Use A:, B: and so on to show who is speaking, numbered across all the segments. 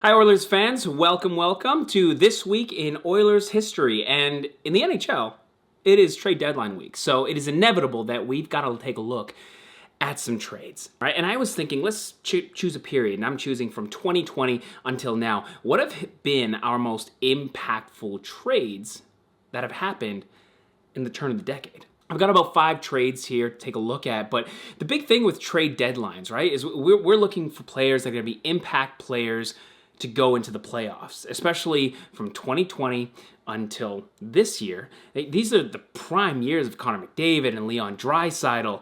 A: Hi Oilers fans, welcome to This Week in Oilers History. And in the NHL, it is trade deadline week, so it is inevitable that we've got to take a look at some trades, right? And I was thinking, let's choose a period, and I'm choosing from 2020 until now. What have been our most impactful trades that have happened in the turn of the decade? I've got about 5 trades here to take a look at, but the big thing with trade deadlines, right, is we're looking for players that are going to be impact players to go into the playoffs, especially from 2020 until this year. These are the prime years of Connor McDavid and Leon Draisaitl,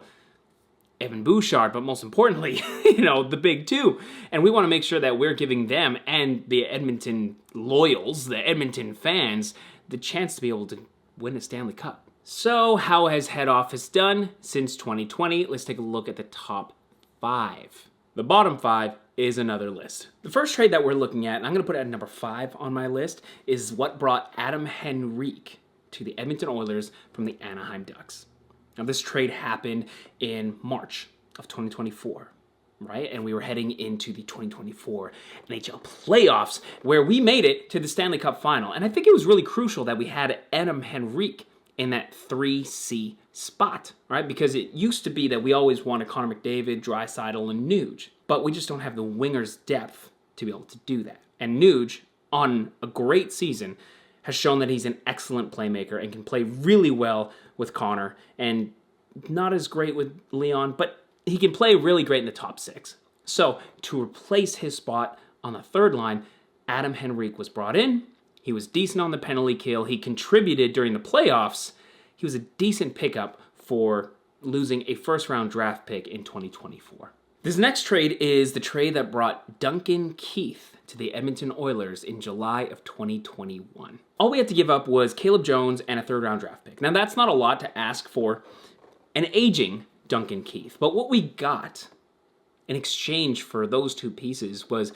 A: Evan Bouchard, but most importantly, the big two. And we want to make sure that we're giving them and the Edmonton loyals, the Edmonton fans, the chance to be able to win a Stanley Cup. So how has head office done since 2020? Let's take a look at the top 5. The bottom 5 is another list. The first trade that we're looking at, and I'm going to put it at number 5 on my list, is what brought Adam Henrique to the Edmonton Oilers from the Anaheim Ducks. Now, this trade happened in March of 2024, right? And we were heading into the 2024 NHL playoffs, where we made it to the Stanley Cup final. And I think it was really crucial that we had Adam Henrique in that 3C spot, right? Because it used to be that we always wanted Connor McDavid, Draisaitl, and Nuge, but we just don't have the wingers' depth to be able to do that. And Nuge, on a great season, has shown that he's an excellent playmaker and can play really well with Connor, and not as great with Leon, but he can play really great in the top 6. So to replace his spot on the third line, Adam Henrique was brought in. He was decent on the penalty kill. He contributed during the playoffs. He was a decent pickup for losing a first-round draft pick in 2024. This next trade is the trade that brought Duncan Keith to the Edmonton Oilers in July of 2021. All we had to give up was Caleb Jones and a third-round draft pick. Now, that's not a lot to ask for an aging Duncan Keith, but what we got in exchange for those two pieces was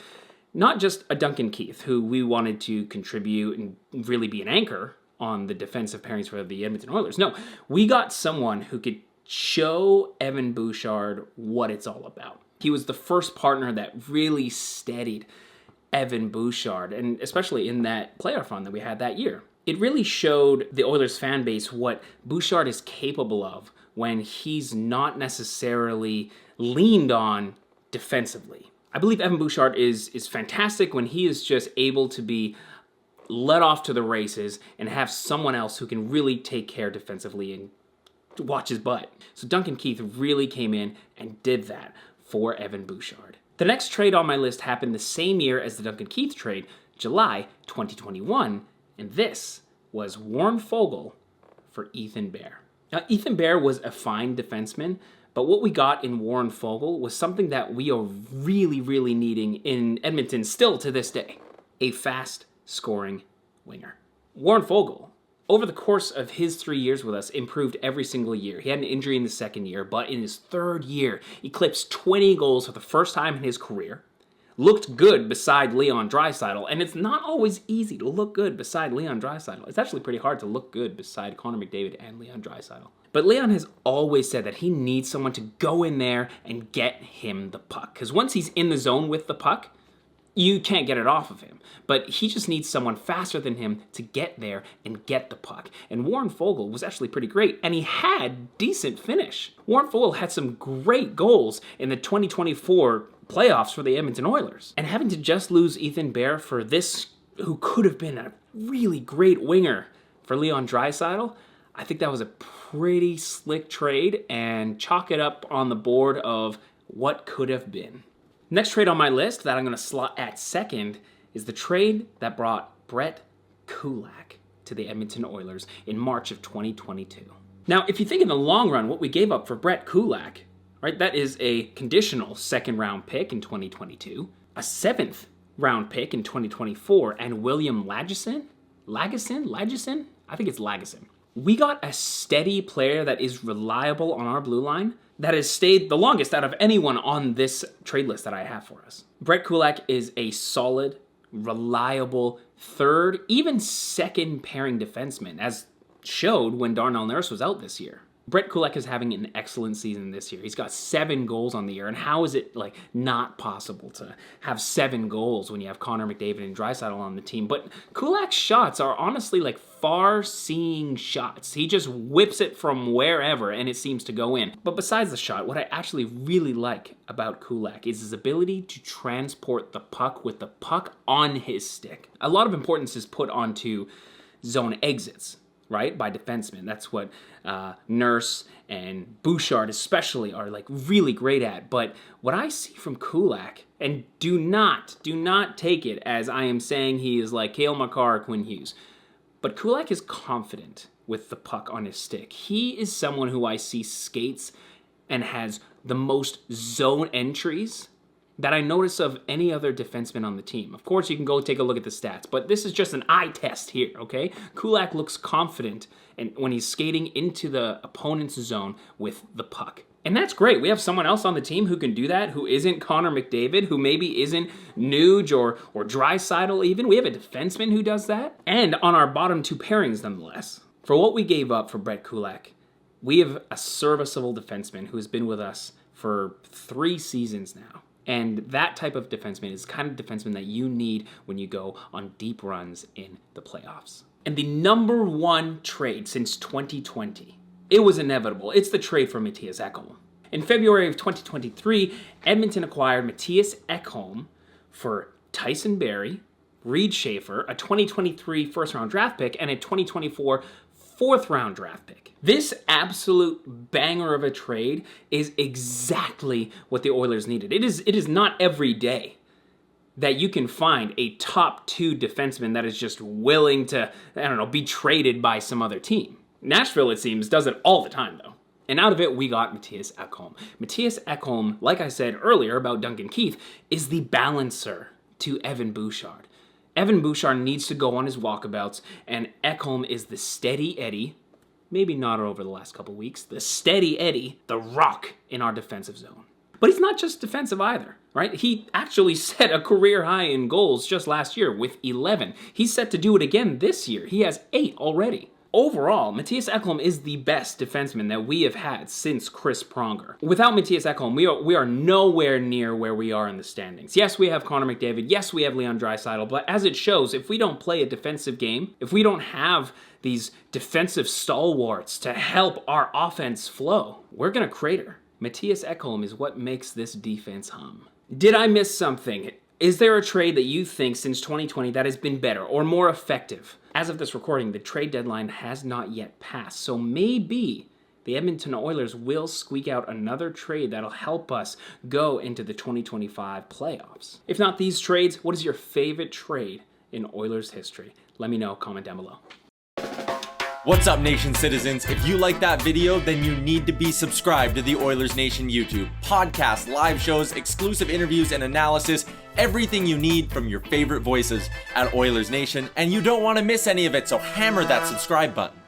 A: not just a Duncan Keith, who we wanted to contribute and really be an anchor on the defensive pairings for the Edmonton Oilers. No, we got someone who could show Evan Bouchard what it's all about. He was the first partner that really steadied Evan Bouchard, and especially in that playoff run that we had that year. It really showed the Oilers fan base what Bouchard is capable of when he's not necessarily leaned on defensively. I believe Evan Bouchard is fantastic when he is just able to be let off to the races and have someone else who can really take care defensively and watch his butt. So Duncan Keith really came in and did that for Evan Bouchard. The next trade on my list happened the same year as the Duncan Keith trade, July 2021, and this was Warren Foegele for Ethan Bear. Now, Ethan Bear was a fine defenseman, but what we got in Warren Foegele was something that we are really needing in Edmonton still to this day. A fast-scoring winger. Warren Foegele, over the course of his 3 years with us, improved every single year. He had an injury in the second year, but in his third year, eclipsed 20 goals for the first time in his career. Looked good beside Leon Draisaitl, and it's not always easy to look good beside Leon Draisaitl. It's actually pretty hard to look good beside Connor McDavid and Leon Draisaitl. But Leon has always said that he needs someone to go in there and get him the puck. Because once he's in the zone with the puck, you can't get it off of him. But he just needs someone faster than him to get there and get the puck. And Warren Foegele was actually pretty great, and he had decent finish. Warren Foegele had some great goals in the 2024 playoffs for the Edmonton Oilers. And having to just lose Ethan Bear for this, who could have been a really great winger for Leon Draisaitl, I think that was a pretty slick trade, and chalk it up on the board of what could have been. Next trade on my list that I'm going to slot at second is the trade that brought Brett Kulak to the Edmonton Oilers in March of 2022. Now, if you think in the long run, what we gave up for Brett Kulak, right, that is a conditional second-round pick in 2022, a 7th-round pick in 2024, and William Lagesson? I think it's Lagesson. We got a steady player that is reliable on our blue line that has stayed the longest out of anyone on this trade list that I have for us. Brett Kulak is a solid, reliable third, even second pairing defenseman, as showed when Darnell Nurse was out this year. Brett Kulak is having an excellent season this year. He's got 7 goals on the year, and how is it like not possible to have 7 goals when you have Connor McDavid and Draisaitl on the team? But Kulak's shots are honestly like far-seeing shots. He just whips it from wherever, and it seems to go in. But besides the shot, what I actually really like about Kulak is his ability to transport the puck with the puck on his stick. A lot of importance is put onto zone exits, right, by defensemen. That's what Nurse and Bouchard especially are like really great at. But what I see from Kulak, and do not take it as I am saying he is like Cale Makar or Quinn Hughes, but Kulak is confident with the puck on his stick. He is someone who I see skates and has the most zone entries that I notice of any other defenseman on the team. Of course, you can go take a look at the stats, but this is just an eye test here, okay? Kulak looks confident when he's skating into the opponent's zone with the puck. And that's great. We have someone else on the team who can do that, who isn't Connor McDavid, who maybe isn't Nuge or Draisaitl even. We have a defenseman who does that. And on our bottom 2 pairings, nonetheless. For what we gave up for Brett Kulak, we have a serviceable defenseman who has been with us for 3 seasons now. And that type of defenseman is the kind of defenseman that you need when you go on deep runs in the playoffs. And the number 1 trade since 2020, it was inevitable. It's the trade for Mattias Ekholm. In February of 2023, Edmonton acquired Mattias Ekholm for Tyson Barrie, Reed Schaefer, a 2023 first-round draft pick, and a 2024 4th-round draft pick. This absolute banger of a trade is exactly what the Oilers needed. It is not every day that you can find a top 2 defenseman that is just willing to, be traded by some other team. Nashville, it seems, does it all the time, though. And out of it, we got Mattias Ekholm. Mattias Ekholm, like I said earlier about Duncan Keith, is the balancer to Evan Bouchard. Evan Bouchard needs to go on his walkabouts, and Ekholm is the steady Eddie, maybe not over the last couple weeks, the steady Eddie, the rock in our defensive zone. But he's not just defensive either, right? He actually set a career high in goals just last year with 11. He's set to do it again this year. He has 8 already. Overall, Mattias Ekholm is the best defenseman that we have had since Chris Pronger. Without Mattias Ekholm, we are nowhere near where we are in the standings. Yes, we have Connor McDavid. Yes, we have Leon Draisaitl. But as it shows, if we don't play a defensive game, if we don't have these defensive stalwarts to help our offense flow, we're going to crater. Mattias Ekholm is what makes this defense hum. Did I miss something? Is there a trade that you think since 2020 that has been better or more effective? As of this recording, the trade deadline has not yet passed, so maybe the Edmonton Oilers will squeak out another trade that'll help us go into the 2025 playoffs. If not these trades, what is your favorite trade in Oilers history? Let me know, comment down below.
B: What's up, Nation citizens? If you like that video, then you need to be subscribed to the Oilers Nation YouTube. Podcasts, live shows, exclusive interviews, and analysis. Everything you need from your favorite voices at Oilers Nation. And you don't want to miss any of it, so hammer that subscribe button.